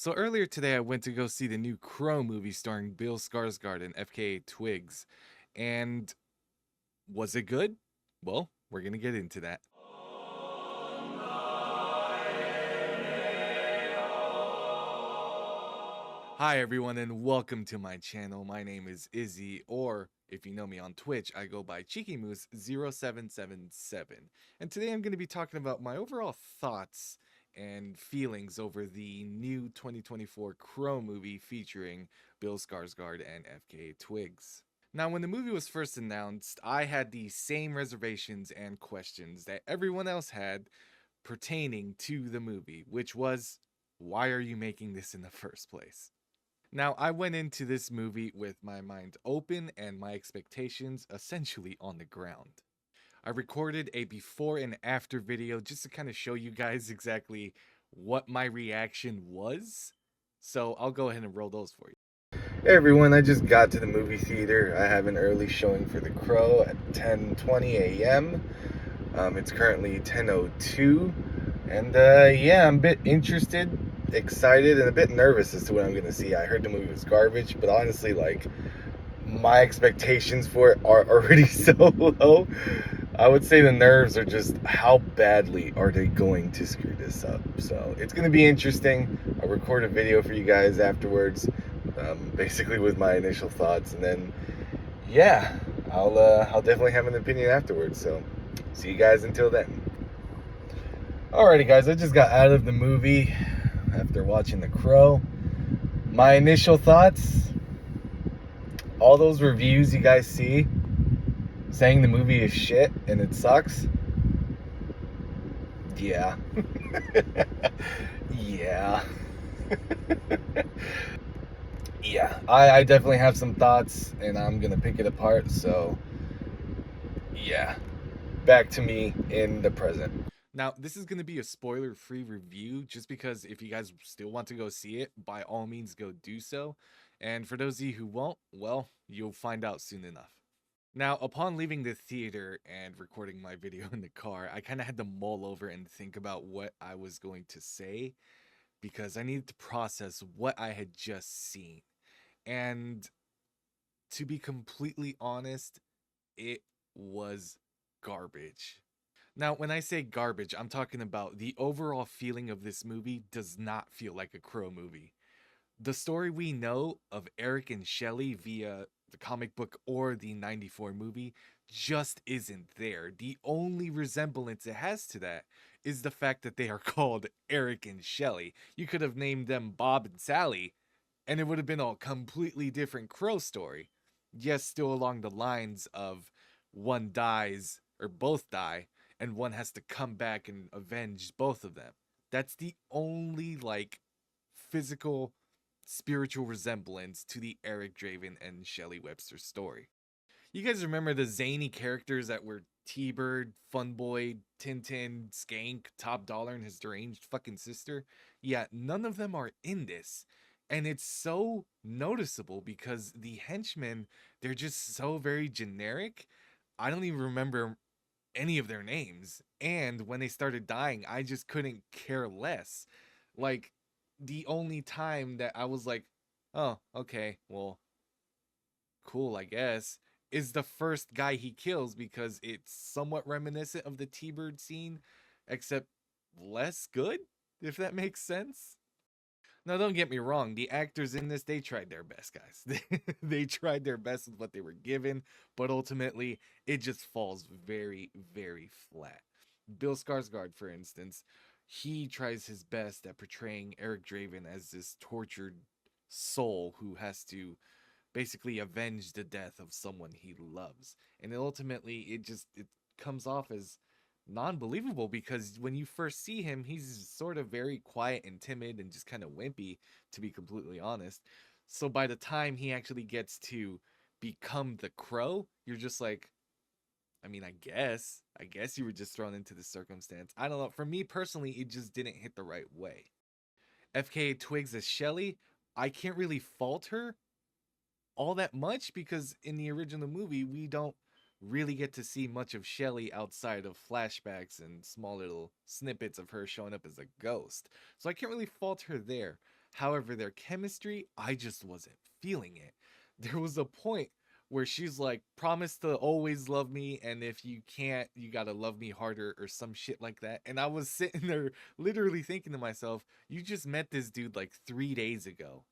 So earlier today, I went to go see the new Crow movie starring Bill Skarsgård and FKA Twigs. And was it good? Well, we're going to get into that. Hi, everyone, and welcome to my channel. My name is Izzy, or if you know me on Twitch, I go by Cheeky Moose 0777. And today I'm going to be talking about my overall thoughts and feelings over the new 2024 Crow movie featuring Bill Skarsgård and FKA Twigs. Now, when the movie was first announced, I had the same reservations and questions that everyone else had pertaining to the movie, which was, why are you making this in the first place? Now, I went into this movie with my mind open and my expectations essentially on the ground. I recorded a before and after video just to kind of show you guys exactly what my reaction was. So I'll go ahead and roll those for you. Hey everyone, I just got to the movie theater. I have an early showing for The Crow at 10:20 a.m. It's currently 10:02, and yeah, I'm a bit interested, excited, and a bit nervous as to what I'm gonna see. I heard the movie was garbage, but honestly, like, my expectations for it are already so low. I would say the nerves are just how badly are they going to screw this up. So it's gonna be interesting. I'll record a video for you guys afterwards, basically with my initial thoughts, and then yeah, I'll definitely have an opinion afterwards. So see you guys until then. Alrighty, guys, I just got out of the movie after watching The Crow. My initial thoughts, all those reviews you guys see saying the movie is shit and it sucks. Yeah. Yeah. Yeah. I definitely have some thoughts and I'm going to pick it apart. So, yeah. Back to me in the present. Now, this is going to be a spoiler free review just because if you guys still want to go see it, by all means go do so. And for those of you who won't, well, you'll find out soon enough. Now, upon leaving the theater and recording my video in the car, I kind of had to mull over and think about what I was going to say because I needed to process what I had just seen. And to be completely honest, it was garbage. Now, when I say garbage, I'm talking about the overall feeling of this movie does not feel like a Crow movie. The story we know of Eric and Shelley via the comic book or the 94 movie just isn't there. The only resemblance it has to that is the fact that they are called Eric and Shelley. You could have named them Bob and Sally, and it would have been a completely different Crow story. Yes, still along the lines of one dies or both die, and one has to come back and avenge both of them. That's the only, like, physical spiritual resemblance to the Eric Draven and Shelley Webster story. You guys remember the zany characters that were T-Bird, Funboy, Tintin, Skank, Top Dollar, and his deranged fucking sister? Yeah, none of them are in this. And it's so noticeable because the henchmen, they're just so very generic. I don't even remember any of their names. And when they started dying, I just couldn't care less. Like, the only time that I was like, oh, okay, well, cool, I guess, is the first guy he kills because it's somewhat reminiscent of the T-Bird scene, except less good, if that makes sense. Now, don't get me wrong, the actors in this, they tried their best, guys. They tried their best with what they were given, but ultimately, it just falls very, very flat. Bill Skarsgård, for instance, he tries his best at portraying Eric Draven as this tortured soul who has to basically avenge the death of someone he loves. And ultimately, it comes off as non-believable because when you first see him, he's sort of very quiet and timid and just kind of wimpy, to be completely honest. So by the time he actually gets to become the Crow, you're just like, I mean, I guess you were just thrown into the circumstance. I don't know. For me personally, it just didn't hit the right way. FKA Twigs as Shelly, I can't really fault her all that much because in the original movie we don't really get to see much of Shelly outside of flashbacks and small little snippets of her showing up as a ghost. So I can't really fault her there. However, their chemistry, I just wasn't feeling it. There was a point where she's like, promise to always love me, and if you can't, you gotta love me harder, or some shit like that. And I was sitting there literally thinking to myself, you just met this dude like 3 days ago,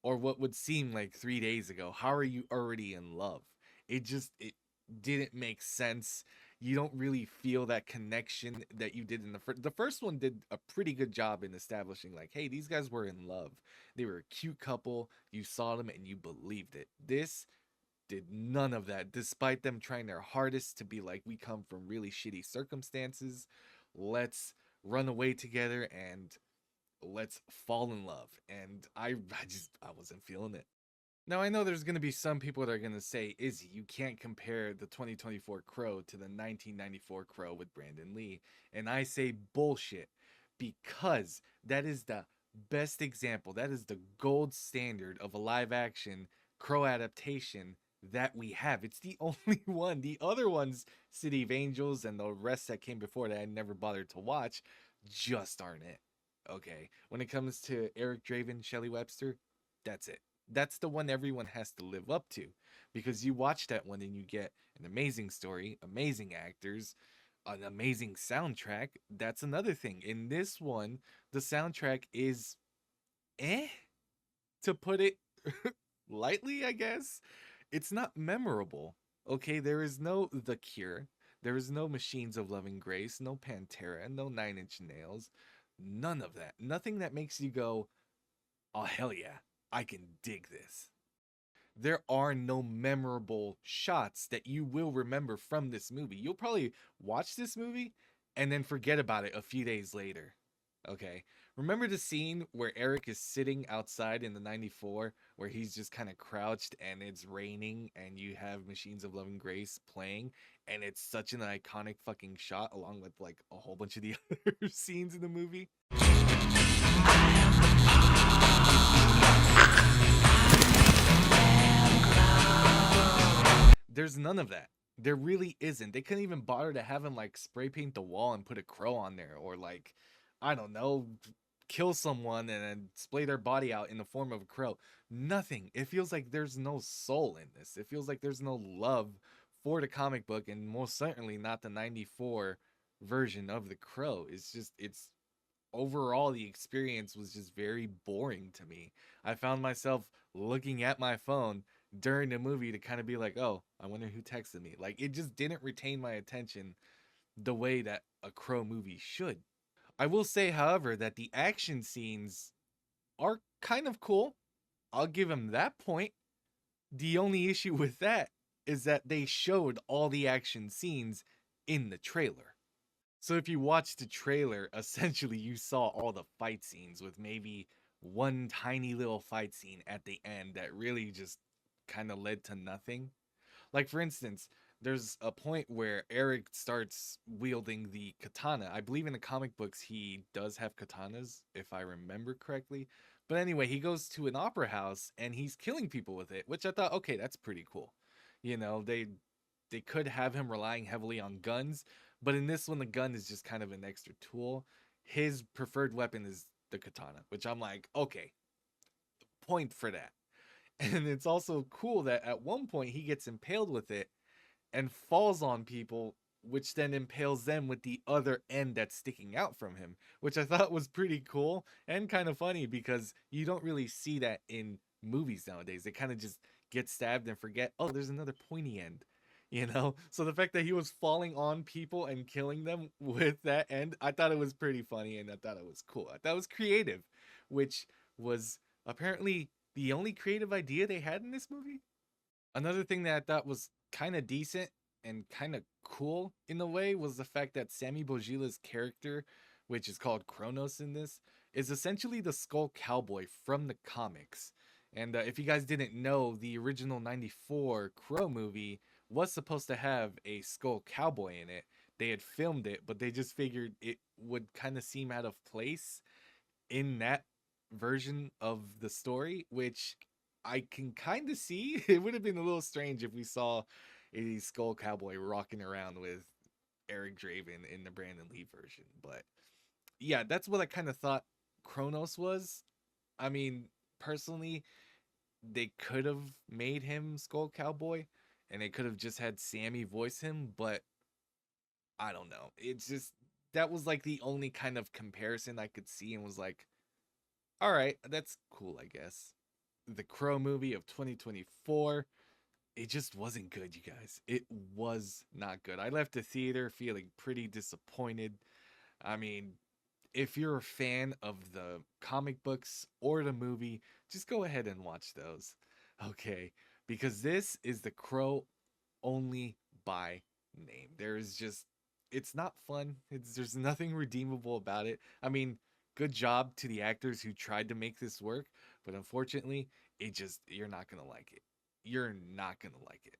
or what would seem like 3 days ago. How are you already in love? It didn't make sense. You don't really feel that connection that you did in the first one. Did a pretty good job in establishing like, hey, these guys were in love. They were a cute couple. You saw them and you believed it. This did none of that, despite them trying their hardest to be like, we come from really shitty circumstances. Let's run away together and let's fall in love. And I wasn't feeling it. Now, I know there's going to be some people that are going to say, Izzy, you can't compare the 2024 Crow to the 1994 Crow with Brandon Lee. And I say bullshit, because that is the best example. That is the gold standard of a live action Crow adaptation that we have. It's the only one. The other ones, City of Angels and the rest that came before that I never bothered to watch, just aren't it. Okay. When it comes to Eric Draven, Shelley Webster, that's it. That's the one everyone has to live up to, because you watch that one and you get an amazing story, amazing actors, an amazing soundtrack. That's another thing. In this one, the soundtrack is eh, to put it lightly, I guess. It's not memorable. Okay, there is no The Cure. There is no Machines of Loving Grace, no Pantera, no Nine Inch Nails. None of that. Nothing that makes you go, oh, hell yeah, I can dig this. There are no memorable shots that you will remember from this movie. You'll probably watch this movie and then forget about it a few days later. Okay. Remember the scene where Eric is sitting outside in the 94 where he's just kind of crouched and it's raining and you have Machines of Love and Grace playing, and it's such an iconic fucking shot along with like a whole bunch of the other scenes in the movie? There's none of that. There really isn't. They couldn't even bother to have him like spray paint the wall and put a crow on there, or like, I don't know, kill someone and then splay their body out in the form of a crow. Nothing. It feels like there's no soul in this. It feels like there's no love for the comic book, and most certainly not the 94 version of the crow. It's overall the experience was just very boring to me. I found myself looking at my phone during the movie to kind of be like, "Oh, I wonder who texted me." Like it just didn't retain my attention the way that a Crow movie should. I will say, however, that the action scenes are kind of cool. I'll give him that point. The only issue with that is that they showed all the action scenes in the trailer. So if you watch the trailer, essentially you saw all the fight scenes with maybe one tiny little fight scene at the end that really just kind of led to nothing. Like for instance, there's a point where Eric starts wielding the katana. I believe in the comic books he does have katanas, if I remember correctly. But anyway, he goes to an opera house and he's killing people with it, which I thought, okay, that's pretty cool. You know, they could have him relying heavily on guns, but in this one the gun is just kind of an extra tool. His preferred weapon is the katana, which I'm like, okay, point for that. And it's also cool that at one point he gets impaled with it and falls on people, which then impales them with the other end that's sticking out from him, which I thought was pretty cool and kind of funny because you don't really see that in movies nowadays. They kind of just get stabbed and forget, oh, there's another pointy end. You know, so the fact that he was falling on people and killing them with that end, I thought it was pretty funny and I thought it was cool. I thought it was creative, which was apparently the only creative idea they had in this movie. Another thing that I thought was kind of decent and kind of cool in a way was the fact that Sammy Bojila's character, which is called Kronos in this, is essentially the Skull Cowboy from the comics. And if you guys didn't know, the original 94 Crow movie was supposed to have a Skull Cowboy in it. They had filmed it, but they just figured it would kind of seem out of place in that version of the story, which I can kind of see. It would have been a little strange if we saw a Skull Cowboy rocking around with Eric Draven in the Brandon Lee version. But yeah, that's what I kind of thought Kronos was. I mean, personally, they could have made him Skull Cowboy and they could have just had Sammy voice him, but I don't know. It's just that was like the only kind of comparison I could see and was like, all right, that's cool, I guess. The Crow movie of 2024, it just wasn't good, you guys. It was not good. I left the theater feeling pretty disappointed. I mean, if you're a fan of the comic books or the movie, just go ahead and watch those. Okay, because this is The Crow only by name. There's just it's not fun. There's nothing redeemable about it. I mean, good job to the actors who tried to make this work, but unfortunately, it just you're not going to like it. You're not going to like it.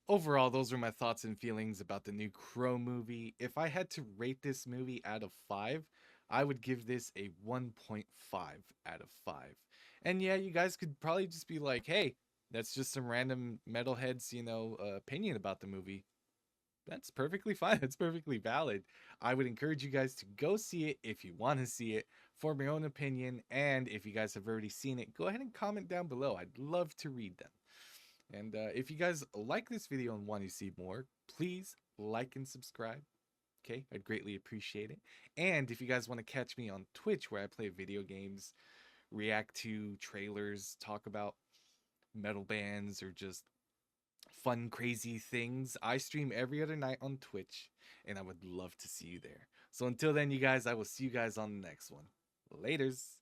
Overall, those are my thoughts and feelings about the new Crow movie. If I had to rate this movie out of 5, I would give this a 1.5 out of 5. And yeah, you guys could probably just be like, hey, that's just some random metalheads, opinion about the movie. That's perfectly fine. That's perfectly valid. I would encourage you guys to go see it if you want to see it, form your own opinion. And if you guys have already seen it, go ahead and comment down below. I'd love to read them. And if you guys like this video and want to see more, please like and subscribe. Okay, I'd greatly appreciate it. And if you guys want to catch me on Twitch where I play video games, react to trailers, talk about metal bands, or just fun, crazy things, I stream every other night on Twitch, and I would love to see you there. So until then, you guys, I will see you guys on the next one. Laters.